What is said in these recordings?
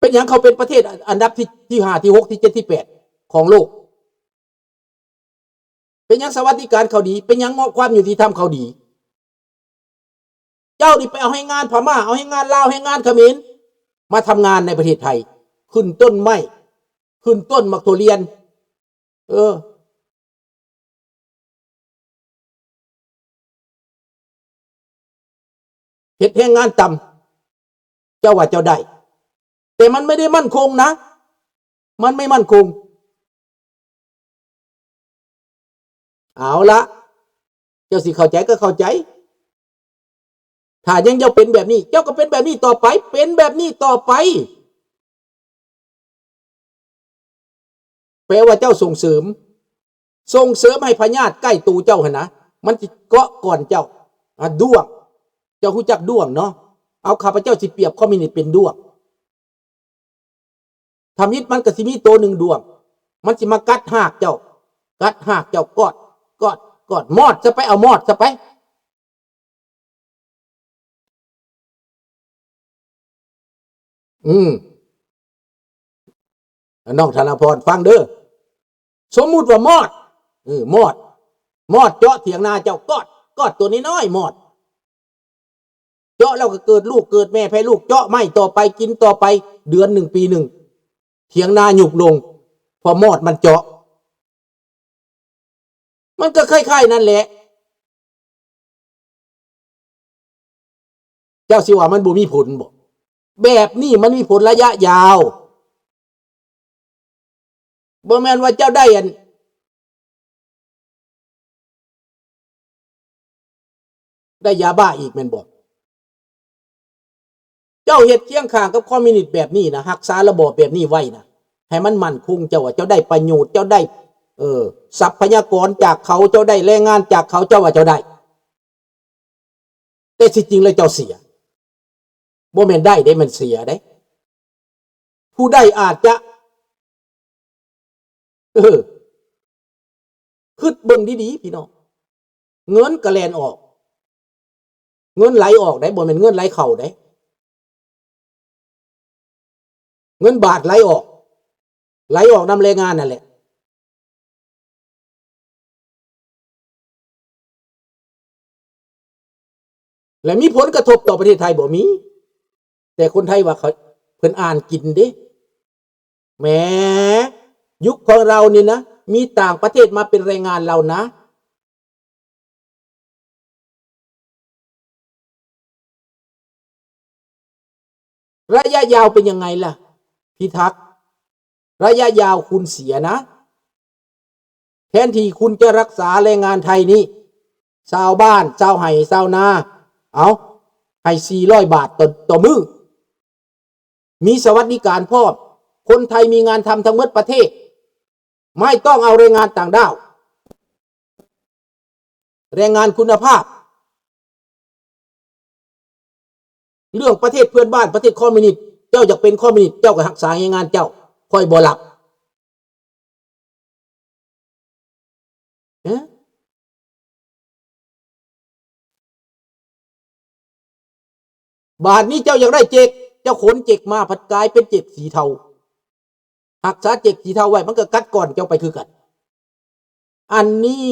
เป็นอย่างเขาเป็นประเทศอันดับที่5ที่6ที่7ที่8ของโลกเป็นอย่างสวัสดิการเขาดีเป็นอย่างความยุติธรรมเขาดีเจ้านี่ไปเอาให้งานพม่าเอาให้งานลาวให้งานเขมรมาทำงานในประเทศไทยขึ้นต้นไม้ขึ้นต้นมักทุเรียนเฮ็ดแรงงานต่ำเจ้าว่าเจ้าได้แต่มันไม่ได้มั่นคงนะมันไม่มั่นคงเอาละเจ้าสิเข้าใจก็เข้าใจถ้ายังเจ้าเป็นแบบนี้เจ้าก็เป็นแบบนี้ต่อไปเป็นแบบนี้ต่อไปแปลว่าเจ้าส่งเสริมให้พญาติใกล้ตูเจ้าหนะมันจะเกาะก่อนเจ้าด้วงเจ้ารู้จักด้วงเนาะเอาข้าพเจ้าสิเปรียบคอมมิวนิสต์เป็นด้วงทำยิดมันก็สิมีตัวหนึ่งด้วงมันสิมากัดหากเจ้ากอดมอดจะไปเอามอดจะไปน้องธนพรฟังเด้อสมมุติว่ามอดมอดเจาะเถียงนาเจ้ากอดตัวนี้น้อยมอดเจาะแล้วก็เกิดลูกเกิดแม่แพ้ลูกเจาะไม่ต่อไปกินต่อไปเดือน1ปี1เถียงนาหยุบลงพอมอดมันเจาะมันก็คล้ายๆนั่นแหละเจ้าสิว่ามันบ่มีผลบ่แบบนี้มันมีผลระยะยาวบ่แม่นว่าเจ้าได้ยาบ้าอีกแม่นบ่เจ้าเฮ็ดเคียงข้างกับคอมมิวนิสต์แบบนี้นะรักษาระบอบแบบนี้ไว้นะให้มันมั่นคงเจ้าว่าเจ้าได้ประโยชน์เจ้าได้ทรัพยากรจากเขาเจ้าได้แรงงานจากเขาเจ้าว่าเจ้าได้แต่ที่จริงเลยเจ้าเสียบ่แม่นได้มันเสียได้ผู้ได้อาจจะคิดเบิ่งดีๆพี่น้องเงินกระแลนออกเงินไหลออกได้บ่แม่นเงินไหลเข้าได้เงินบาทไหลออกนำแรงงานนั่นแหละและมีผลกระทบต่อประเทศไทยบ่มีแต่คนไทยว่าเขาเพิ่นอ่านกินเด้แหมยุคของเรานี่นะมีต่างประเทศมาเป็นแรงงานเรานะระยะยาวเป็นยังไงล่ะพี่ทักษ์ระยะยาวคุณเสียนะแทนที่คุณจะรักษาแรงงานไทยนี้ชาวบ้านชาวไห่ชาวนาเอาให้400 บาทต่อมื้อมีสวัสดิการพร้อมคนไทยมีงานทำทั้งหมดประเทศไม่ต้องเอาแรงงานต่างด้าวแรงงานคุณภาพเรื่องประเทศเพื่อนบ้านประเทศคอมมิวนิสต์เจ้าอยากเป็นคอมมิวนิสต์เจ้าก็รักษาแรงงานเจ้าค่อยบ่หลับบาทนี้เจ้าอยากได้เจกเจ้าขนเจกมาผัดกลายเป็นเจกสีเทาหักษาเจกสีเทาไว้มันก็กัดก่อนเจ้าไปคือกันอันนี้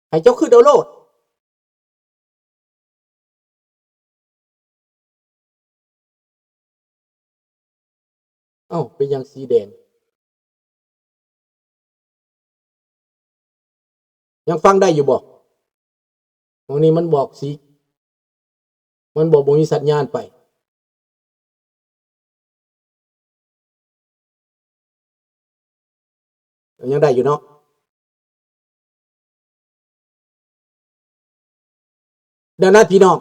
ให้เจ้าคือเดาโลดเป็นอย่างสีแดงยังฟังได้อยู่บ่ตรงนี้มันบอกสีมันบอกบ่มีสัญญาณไปยังได้อยู่เนาะดังนั้นพี่น้อง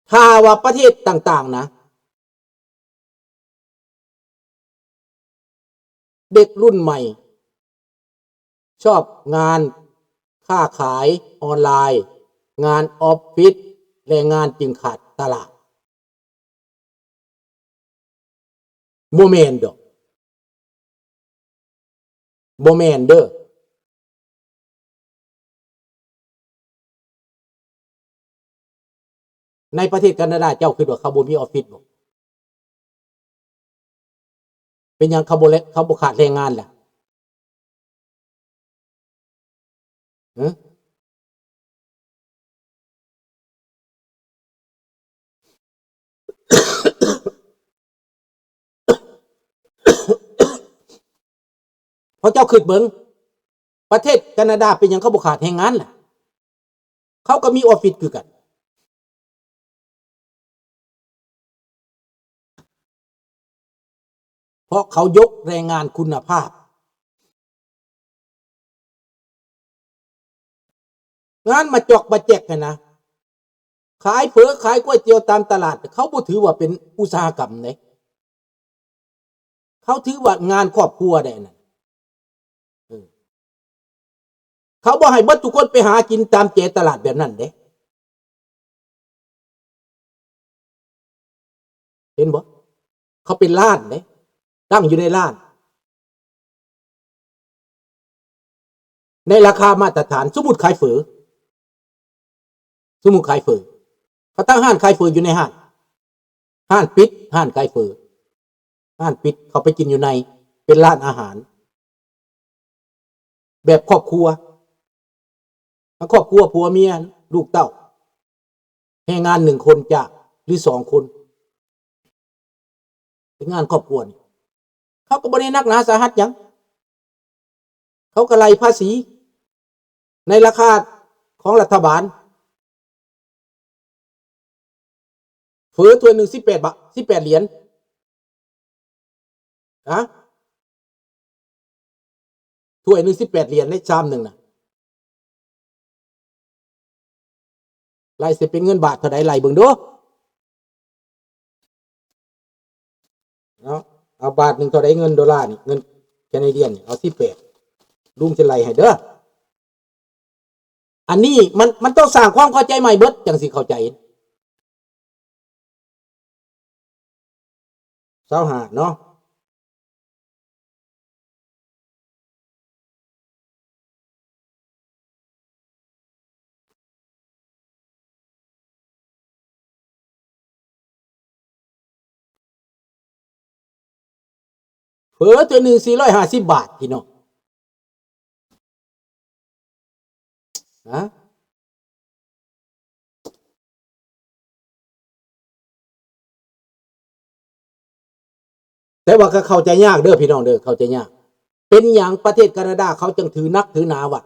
ถ้าว่าประเทศต่างๆนะเด็กรุ่นใหม่ชอบงานค้าขายออนไลน์งานออฟฟิศแรงงานจึงขาดตลาดโมเมนต์ดอกโมเมนต์เด้อ ในประเทศแคนาดาเจ้าคือว่าเขาบ่มีออฟฟิศบ่เป็นยังเขาบ่ขาดแรงงานล่ะเพราะเจ้าคิดเบิ่งประเทศแคนาดาเป็นยังเขาบ่ขาดแรงงานล่ะเขาก็มีออฟฟิศคือกันเพราะเขายกแรงงานคุณภาพงานมาจอกมาแจกกันนะขายเฝอขายก๋วยเตี๋ยวตามตลาดเขาบ่ถือว่าเป็นอุตสาหกรรมเด้เขาถือว่างานครอบครัวได้น่ะเขาบ่ให้เบิดทุกคนไปหากินตามเจตลาดแบบนั้นเด้เห็นบ่เขาเป็นร้านเด้ตั้งอยู่ในร้านในราคามาตรฐานสมมุติขายเฝอเขาตั้งห้านขายเฝออยู่ในห้านปิดห้านขายเฝอห้านปิดเขาไปกินอยู่ในเป็นร้านอาหารแบบครอบครัวผัวเมียลูกเต้าแรงงาน1 คนจ้ะหรือ2 คนเป็นงานครอบครัวนี่เขาก็บ่ได้นักหนาสาหัสหยังเขาก็ไล่ภาษีในราคาของรัฐบาลเฝอถ้วยหนึ่ง18 บาท18 เหรียญถ้วยหนึ่ง18 เหรียญในชามหนึ่งนะไล่สิเป็นเงินบาทเท่าใดไล่เบิ่งดูเอาบาทหนึ่งเท่าใดเงินดอลลาร์นี่เงินแคนาเดียนเอา18ลุงจะไล่ให้เด้ออันนี้มันต้องสร้างความเข้าใจใหม่เบิดจังสิเข้าใจ25เนาะเฝอถ้วยหนึ่ง450 บาทพี่น้องแต่ว่าก็เข้าใจยากเด้อพี่น้องเด้อเข้าใจยากเป็นอย่างประเทศแคนาดาเขาจึงถือนักถือหนาว่า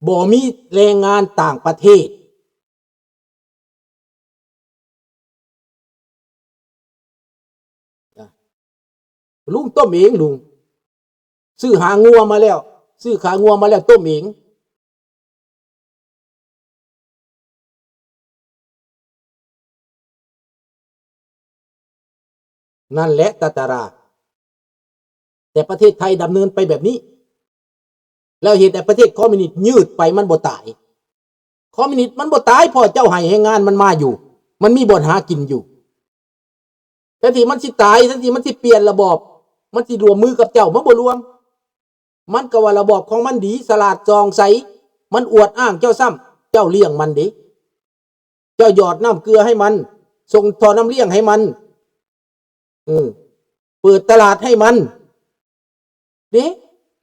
บ่มีแรงงานต่างประเทศลุงต้มเองลุงซื้อขางัวมาแล้วต้มเองนั่นแหละตาตาราแต่ประเทศไทยดำเนินไปแบบนี้แล้วเหตุแต่ประเทศคอมมิวนิสต์ยืดไปมันบ่ตายคอมมิวนิสต์มันบ่ตายพอเจ้าให้แรงงานมันมาอยู่มันมีบ่อนหากินอยู่แต่ที่มันสิตายทันทีมันสิเปลี่ยนระบอบมันสิรวมมือกับเจ้ามันบ่รวมมันก็ว่าระบอบของมันดีสลาดจองใสมันอวดอ้างเจ้าซ้ำเจ้าเลี้ยงมันดิเจ้าหยอดน้ำเกลือให้มันส่งท่อน้ำเลี้ยงให้มันเปิดตลาดให้มันนี่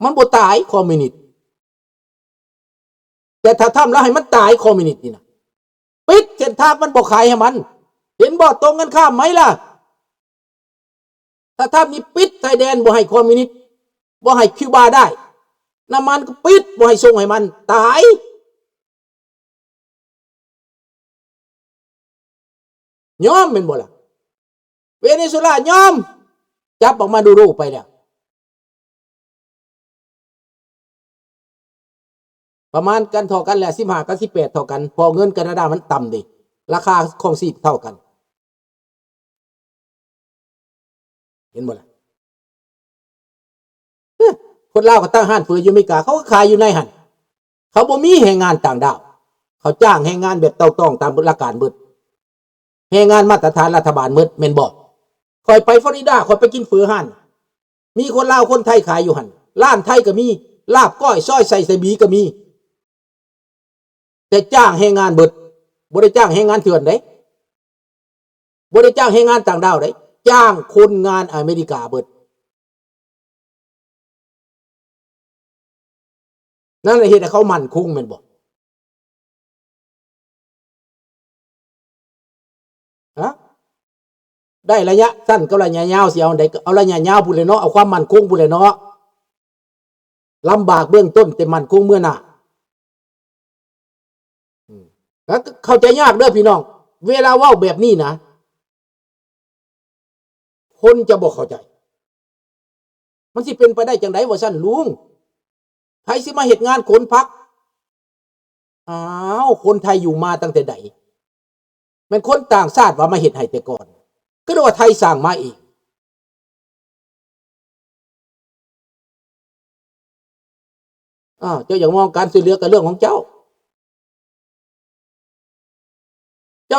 มันบ่ตายคอมมิวนิสต์แต่ถ้าทำแล้วให้มันตายคอมมิวนิสต์นี่นะปิดเส้นทางมันบ่ขายให้มันเห็นบ่ตรงกันข้ามไหมล่ะถ้าทำนี่ปิดชายแดนบ่ให้คอมมิวนิสต์บ่ให้คิวบาได้น้ำมันก็ปิดบ่ให้ส่งให้มันตายยอมเป็นบ่ล่ะเวเนซุเอลายอมจับออกมาดูไปเนี่ยประมาณกันเท่ากันแหละ15กับ18เท่ากันพอเงินแคนาดามันต่ำดิราคาของชีพเท่ากันเห็นบ่ล่ะคนลาวก็ตั้งห้านเฟืออยู่อเมริกาเขาก็ขายอยู่ในหันเขาบ่มีแรงงานต่างดาวเขาจ้างแรงงานแบบเต้าต้องตามหลักการเบิดแรงงานมาตรฐานรัฐบาลเบิดแม่นบ่คอยไปฟลอริดาคอยไปกินเฟือหันมีคนลาวคนไทยขายอยู่หันร้านไทยก็มีลาบก้อยซอยใส่บีก็มีแต่จ้างแรงงานเบิดบ่ได้จ้างแรงงานเถื่อนเด้ บ่ได้จ้างให้งานต่างดาวได้จ้างคนงานอเมริกาเบิดนั่นแหละเหตุให้เขามั่นคงแม่นบ่ฮะได้ระยะสั้นกับระยะยาวสิเอาได้เอาระยะยาวพู้นเลยเนาะเอาความมั่นคงพู้นเลยเนาะลำบากเบื้องต้นแต่มั่นคงเมื่อหน้าแล้วเข้าใจยากเด้อพี่น้องเวลาเว้าแบบนี้นะคนจะบ่เข้าใจมันสิเป็นไปได้จังไดว่าซั่นลุงไผสิมาเฮ็ดงานขนผักอ้าวคนไทยอยู่มาตั้งแต่ใดแม่นคนต่างชาติว่ามาเฮ็ดให้แต่ก่อนก็เรียกว่าไทยสร้างมาเองเจ้าอยากมองการช่วยเหลือกับเรื่องของเจ้า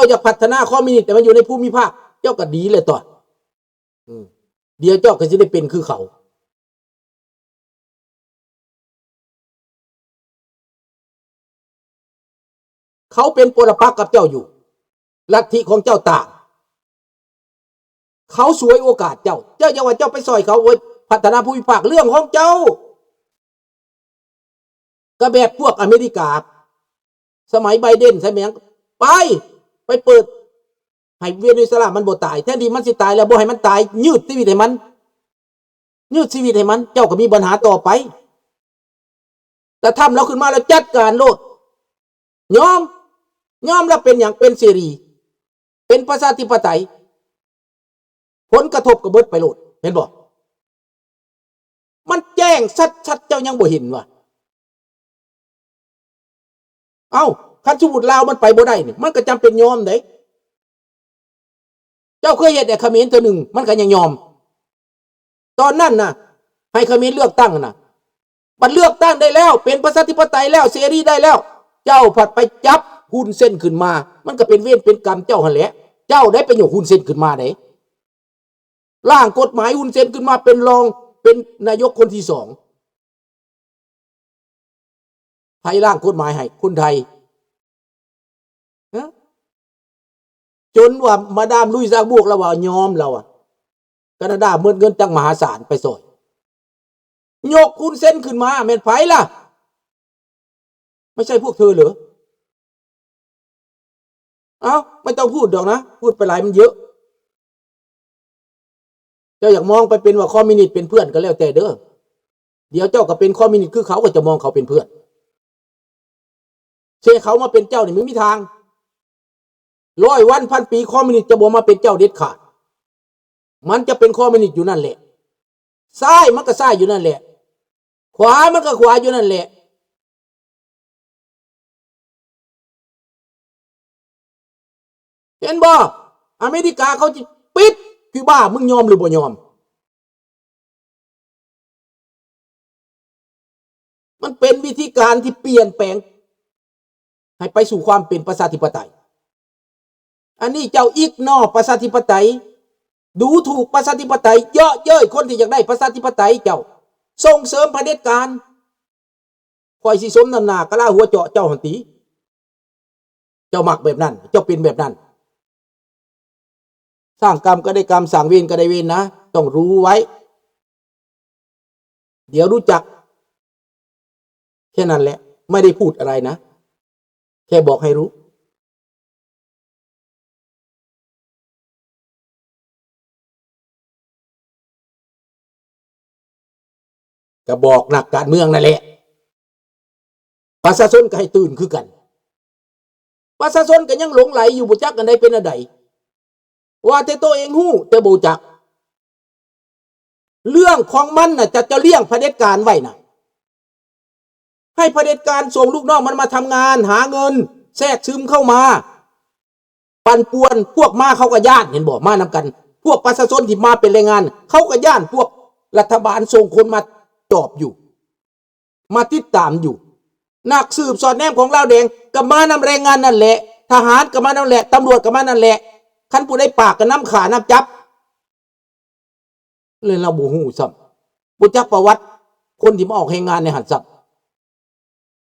อยากพัฒนาคอมมิวนิสต์แต่มันอยู่ในภูมิภาคเจ้าก็ดีเลยต่อเดี๋ยวเจ้าก็สิได้เป็นคือเขาเป็นปรปักษ์กับเจ้าอยู่ลัทธิของเจ้าต่างเขาสวยโอกาสเจ้าอย่าว่าเจ้าไปซอยเขาโอ้ยพัฒนาภูมิภาคเรื่องของเจ้าก็แบบพวกอเมริกาสมัยไบเดนใช่ไหมไปเปิดให้เวเนซุเอลามันบ่ตายแทนที่มันสิตายแล้วบ่ให้มันตายยืดชีวิตให้มันเจ้าก็มีปัญหาต่อไปแต่ทำเราขึ้นมาแล้วจัดการโลดยอมแล้วเป็นอย่างเป็นเสรีเป็นประชาธิปไตยผลกระทบกับเบิดไปโลดเห็นบ่มันแจ้งชัดเจ้ายังบ่เห็นว่ะคันสมมุติลาวมันไปบ่ได้นี่มันก็จำเป็นยอมเด้เจ้าเคยเห็นแต่เขมรตัวหนึ่งมันก็ยังยอมตอนนั้นน่ะให้เขมรเลือกตั้งน่ะมันเลือกตั้งได้แล้วเป็นประชาธิปไตยแล้วเสรีได้แล้วเจ้าผัดไปจับหุ้นเส้นขึ้นมามันก็เป็นเวรเป็นกรรมเจ้าหั่นแหละเจ้าได้ประโยชน์หุ้นเส้นขึ้นมาได้ร่างกฎหมายหุ้นเส้นขึ้นมาเป็นรองเป็นนายกคนที่2ไทยร่างกฎหมายให้คนไทยจนว่ามาดามลุยซาบวกแล้วว่ายอมเราแคนาดาเมินเงินตั้งมหาศาลไปซอยยกคุณเส้นขึ้นมาแม่นไผล่ะไม่ใช่พวกเธอเหรอไม่ต้องพูดดอกนะพูดไปหลายมันเยอะเจ้าอยากมองไปเป็นว่าคอมมิวนิสต์เป็นเพื่อนก็แล้วแต่เด้อเดี๋ยวเจ้าก็เป็นคอมมิวนิสต์คือเขาก็จะมองเขาเป็นเพื่อนเชเขามาเป็นเจ้านี่ไม่มีทาง100 วันพันปีคอมมิวนิสต์จะบ่มาเป็นเจ้าเด็ดขาดมันจะเป็นคอมมิวนิสต์อยู่นั่นแหละซ้ายมันก็ซ้ายอยู่นั่นแหละขวามันก็ขวาอยู่นั่นแหละเห็นบ่อเมริกาเขาจะปิดคิวบามึงยอมหรือบ่ยอมมันเป็นวิธีการที่เปลี่ยนแปลงให้ไปสู่ความเป็นประชาธิปไตยอันนี้เจ้าอิกนอประชาธิปไตยดูถูกประชาธิปไตยเยอะเย้ยคนที่อยากได้ประชาธิปไตยเจ้าส่งเสริมเผด็จการคอยสิสมน้ำหน้ากะลาหัวเจาะเจ้าหันตีเจ้ามักแบบนั้นเจ้าเป็นแบบนั้นสร้างกรรมก็ได้กรรมสร้างเวรก็ได้เวรนะต้องรู้ไว้เดี๋ยวรู้จักแค่นั้นแหละไม่ได้พูดอะไรนะแค่บอกให้รู้ก็บอกนักการเมืองนั่นแหละประชาชนก็ให้ตื่นคือกันประชาชนก็ยังหลงไหลอยู่บ่จักกันได้เป็นอะไรว่าแต่ตัวเองฮู้แต่บ่จักเรื่องของมันน่ะจะเลี้ยงเผด็จการไว้น่ะให้เผด็จการส่งลูกน้องมันมาทำงานหาเงินแทรกซึมเข้ามาปั่นป่วนพวกมาเขาก็ย่านเห็นบ่มานำกันพวกประชาชนที่มาเป็นแรงงานเขาก็ย่านพวกรัฐบาลส่งคนมาจอบอยู่มาติดตามอยู่นักสืบสอดแนมของลาวแดงก็มานำแรงงานนั่นแหละทหารก็มานั่นแหละตำรวจก็มานั่นแหละคันผู้ได้ปากก็น้ำขาน้ำจับเลยเราบ่ฮู้ซ้ำบ่จักประวัติคนที่มาออกแรงงานในหันซับ